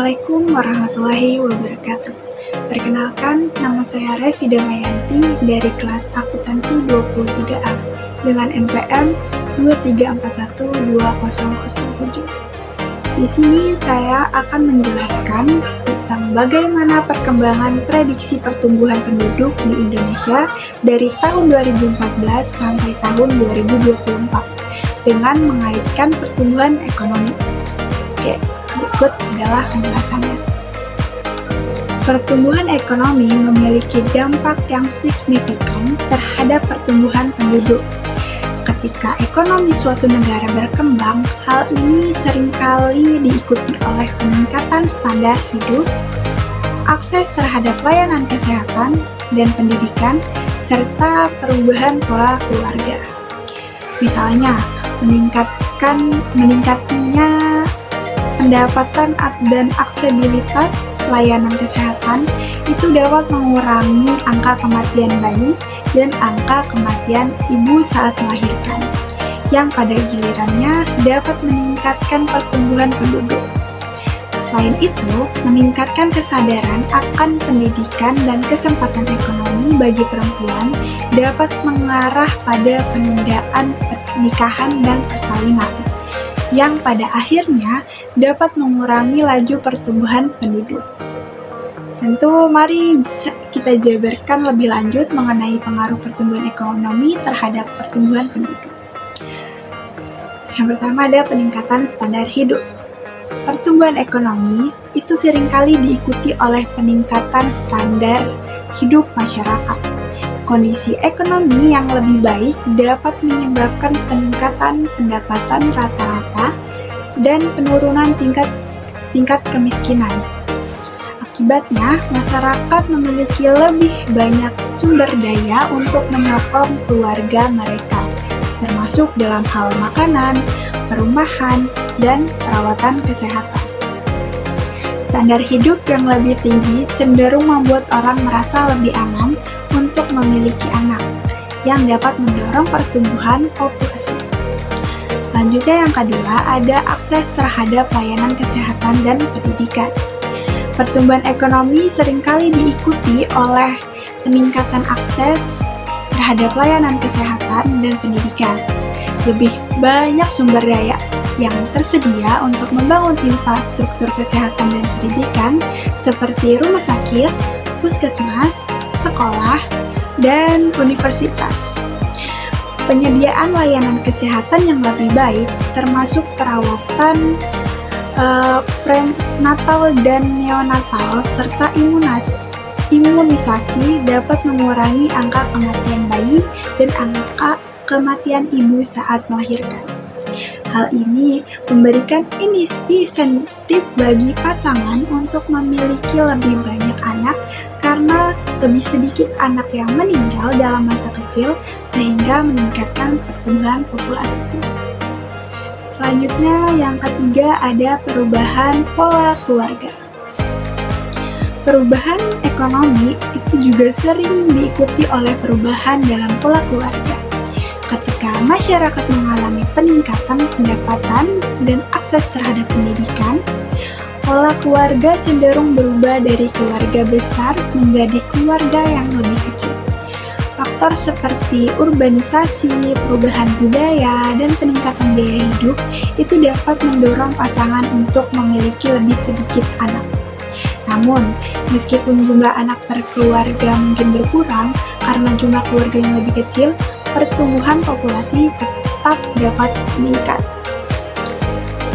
Assalamualaikum warahmatullahi wabarakatuh. Perkenalkan, nama saya Revi Damayanti dari kelas akuntansi 23A dengan NPM 2341207. Di sini saya akan menjelaskan tentang bagaimana perkembangan prediksi pertumbuhan penduduk di Indonesia dari tahun 2014 sampai tahun 2024 dengan mengaitkan pertumbuhan ekonomi. Oke, berikut adalah penjelasannya. Pertumbuhan ekonomi memiliki dampak yang signifikan terhadap pertumbuhan penduduk. Ketika ekonomi suatu negara berkembang, hal ini seringkali diikuti oleh peningkatan standar hidup, akses terhadap layanan kesehatan dan pendidikan, serta perubahan pola keluarga. Misalnya, meningkatnya pendapatan dan aksesibilitas layanan kesehatan itu dapat mengurangi angka kematian bayi dan angka kematian ibu saat melahirkan, yang pada gilirannya dapat meningkatkan pertumbuhan penduduk. Selain itu, meningkatkan kesadaran akan pendidikan dan kesempatan ekonomi bagi perempuan dapat mengarah pada penundaan pernikahan dan persalinan, yang pada akhirnya dapat mengurangi laju pertumbuhan penduduk. Tentu, mari kita jabarkan lebih lanjut mengenai pengaruh pertumbuhan ekonomi terhadap pertumbuhan penduduk. Yang pertama ada peningkatan standar hidup. Pertumbuhan ekonomi itu seringkali diikuti oleh peningkatan standar hidup masyarakat. Kondisi ekonomi yang lebih baik dapat menyebabkan peningkatan pendapatan rata-rata dan penurunan tingkat kemiskinan. Akibatnya, masyarakat memiliki lebih banyak sumber daya untuk menyokong keluarga mereka, termasuk dalam hal makanan, perumahan, dan perawatan kesehatan. Standar hidup yang lebih tinggi cenderung membuat orang merasa lebih aman untuk memiliki anak, yang dapat mendorong pertumbuhan populasi. Selanjutnya yang kedua, ada akses terhadap layanan kesehatan dan pendidikan. Pertumbuhan ekonomi seringkali diikuti oleh peningkatan akses terhadap layanan kesehatan dan pendidikan. Lebih banyak sumber daya yang tersedia untuk membangun infrastruktur kesehatan dan pendidikan seperti rumah sakit, puskesmas, sekolah, dan universitas. Penyediaan layanan kesehatan yang lebih baik, termasuk perawatan prenatal dan neonatal, serta imunisasi dapat mengurangi angka kematian bayi dan angka kematian ibu saat melahirkan. Hal ini memberikan insentif bagi pasangan untuk memiliki lebih banyak anak karena lebih sedikit anak yang meninggal dalam masa kecil sehingga meningkatkan pertumbuhan populasi. Selanjutnya yang ketiga ada perubahan pola keluarga. Perubahan ekonomi itu juga sering diikuti oleh perubahan dalam pola keluarga. Ketika masyarakat mengalami peningkatan pendapatan dan akses terhadap pendidikan, pola keluarga cenderung berubah dari keluarga besar menjadi keluarga yang lebih kecil. Faktor seperti urbanisasi, perubahan budaya, dan peningkatan biaya hidup itu dapat mendorong pasangan untuk memiliki lebih sedikit anak. Namun, meskipun jumlah anak per keluarga mungkin berkurang karena jumlah keluarga yang lebih kecil, pertumbuhan populasi tetap dapat meningkat.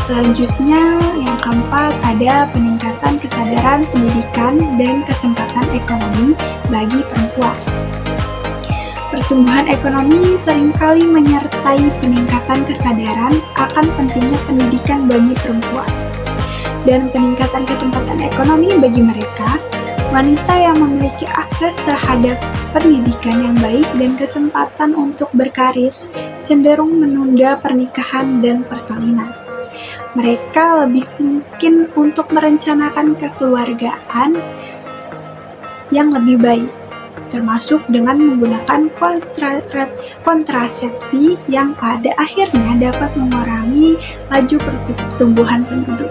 Selanjutnya, yang keempat ada peningkatan kesadaran pendidikan dan kesempatan ekonomi bagi perempuan. Pertumbuhan ekonomi seringkali menyertai peningkatan kesadaran akan pentingnya pendidikan bagi perempuan dan peningkatan kesempatan ekonomi bagi mereka. Wanita yang memiliki akses terhadap pendidikan yang baik dan kesempatan untuk berkarir cenderung menunda pernikahan dan persalinan. Mereka lebih mungkin untuk merencanakan kekeluargaan yang lebih baik, termasuk dengan menggunakan kontrasepsi yang pada akhirnya dapat mengurangi laju pertumbuhan penduduk.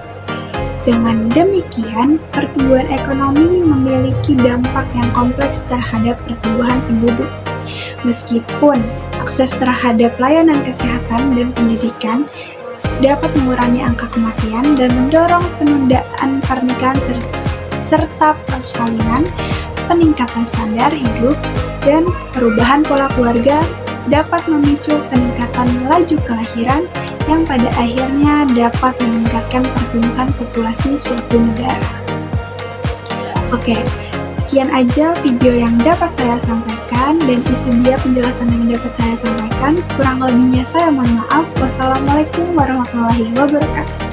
Dengan demikian, pertumbuhan ekonomi memiliki dampak yang kompleks terhadap pertumbuhan penduduk. Meskipun akses terhadap layanan kesehatan dan pendidikan dapat mengurangi angka kematian dan mendorong penundaan pernikahan serta persalinan, peningkatan standar hidup, dan perubahan pola keluarga dapat memicu peningkatan laju kelahiran yang pada akhirnya dapat meningkatkan pertumbuhan populasi suatu negara. Oke, sekian aja video yang dapat saya sampaikan, dan itu dia penjelasan yang dapat saya sampaikan. Kurang lebihnya saya mohon maaf. Wassalamualaikum warahmatullahi wabarakatuh.